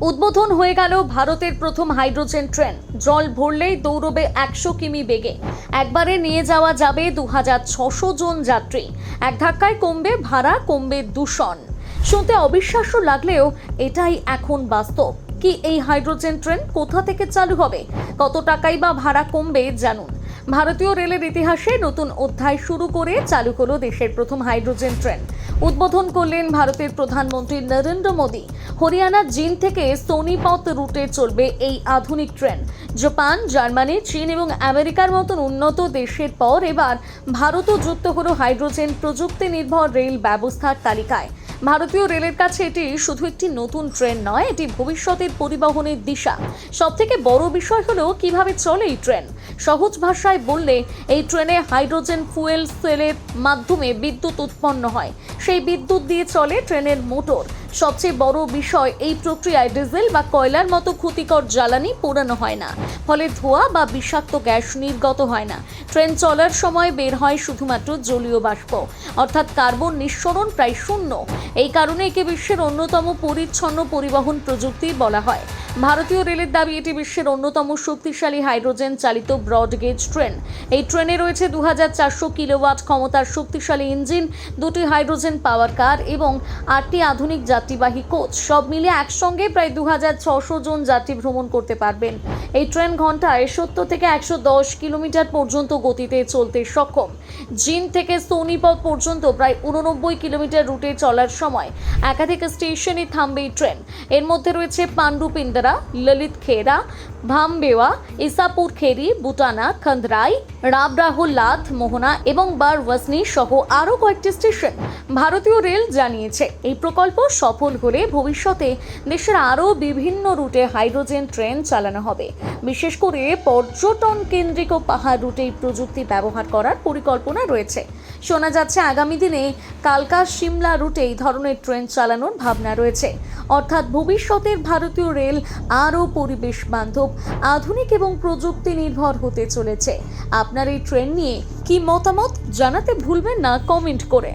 উদ্বোধন হয়ে গেল ভারতের প্রথম হাইড্রোজেন ট্রেন। জল ভরলেই দৌড়বে 100 কিমি বেগে। একবারে নিয়ে যাওয়া যাবে 2600 জন যাত্রী। এক ধাক্কায় কমবে ভাড়া, কমবে দূষণ। শুনতে অবিশ্বাস্য লাগলেও এটাই এখন বাস্তব। কি এই হাইড্রোজেন ট্রেন কোথা থেকে চালু হবে, কত টাকাই বা ভাড়া কমবে জানুন। ভারতীয় রেলের ইতিহাসে নতুন অধ্যায় শুরু করে চালু হলো দেশের প্রথম হাইড্রোজেন ট্রেন। উদ্বোধন করলেন ভারতের প্রধানমন্ত্রী নরেন্দ্র মোদী। হরিয়ানার জিন থেকে সোনিপত রুটে চলবে এই আধুনিক ট্রেন। জাপান, জার্মানি, চীন এবং আমেরিকার মতন উন্নত দেশের পর এবার ভারতও যুক্ত হলো হাইড্রোজেন প্রযুক্তি নির্ভর রেল ব্যবস্থার তালিকায়। ভারতীয় রেলের কাছে এটি শুধু একটি নতুন ট্রেন নয়, এটি ভবিষ্যতের পরিবহনের দিশা। সবথেকে বড় বিষয় হলো কিভাবে চলে এই ট্রেন। সহজ ভাষায় বললে, এই ট্রেনে হাইড্রোজেন ফুয়েল সেলের মাধ্যমে বিদ্যুৎ উৎপন্ন হয়। সেই বিদ্যুৎ দিয়ে চলে ট্রেনের মোটর। সবচেয়ে বড় বিষয়, এই প্রক্রিয়ায় ডিজেল বা কয়লার মতো ক্ষতিকর জ্বালানি পোড়ানো হয় না, ফলে ধোঁয়া বা বিষাক্ত গ্যাস নির্গত হয় না। ট্রেন চলার সময় বের হয় শুধুমাত্র জলীয় বাষ্প, অর্থাৎ কার্বন নিঃসরণ প্রায় শূন্য। এই কারণে একে বিশ্বের অন্যতম পরিচ্ছন্ন পরিবহন প্রযুক্তি বলা হয়। ভারতীয় রেলের দাবি, এটি বিশ্বের অন্যতম শক্তিশালী হাইড্রোজেন চালিত ব্রডগেজ ট্রেন। এই ট্রেনে রয়েছে 2400 কিলোওয়াট ক্ষমতার শক্তিশালী ইঞ্জিন, 2টি হাইড্রোজেন পাওয়ার কার এবং 8টি আধুনিক যাত্রীবাহী কোচ। সব মিলিয়ে একসঙ্গে প্রায় 2600 জন যাত্রী ভ্রমণ করতে পারবেন। এই ট্রেন ঘন্টায় 70 থেকে 110 কিলোমিটার পর্যন্ত গতিতে চলতে সক্ষম। জিন থেকে সোনিপত পর্যন্ত প্রায় 89 কিলোমিটার রুটে চলার সময় একাধিক স্টেশনে থামবে এই ট্রেন। এর মধ্যে রয়েছে পান্ডুপিন্ডরা, ললিত খেরা, ভামবেওয়া, ইসাপুর খেরি, বুটানা, খন্দরাই, রাবরাহুল্লাদ, মোহনা এবং বারওয়াসনি সহ আরও কয়েকটি স্টেশন। ভারতীয় রেল জানিয়েছে, এই প্রকল্প সফল হলে ভবিষ্যতে দেশের আরও বিভিন্ন রুটে হাইড্রোজেন ট্রেন চালানো হবে। বিশেষ করে পর্যটন কেন্দ্রিক ও পাহাড় রুটে এই প্রযুক্তি ব্যবহার করার পরিকল্পনা রয়েছে। শোনা যাচ্ছে আগামী দিনে কালকা সিমলা রুটে এই ধরনের ট্রেন চালানোর ভাবনা রয়েছে। অর্থাৎ ভবিষ্যতের ভারতীয় রেল আরও পরিবেশ বান্ধব, আধুনিক এবং প্রযুক্তি নির্ভর হতে চলেছে। আপনার এই ট্রেন নিয়ে কি মতামত জানাতে ভুলবেন না কমেন্ট করে।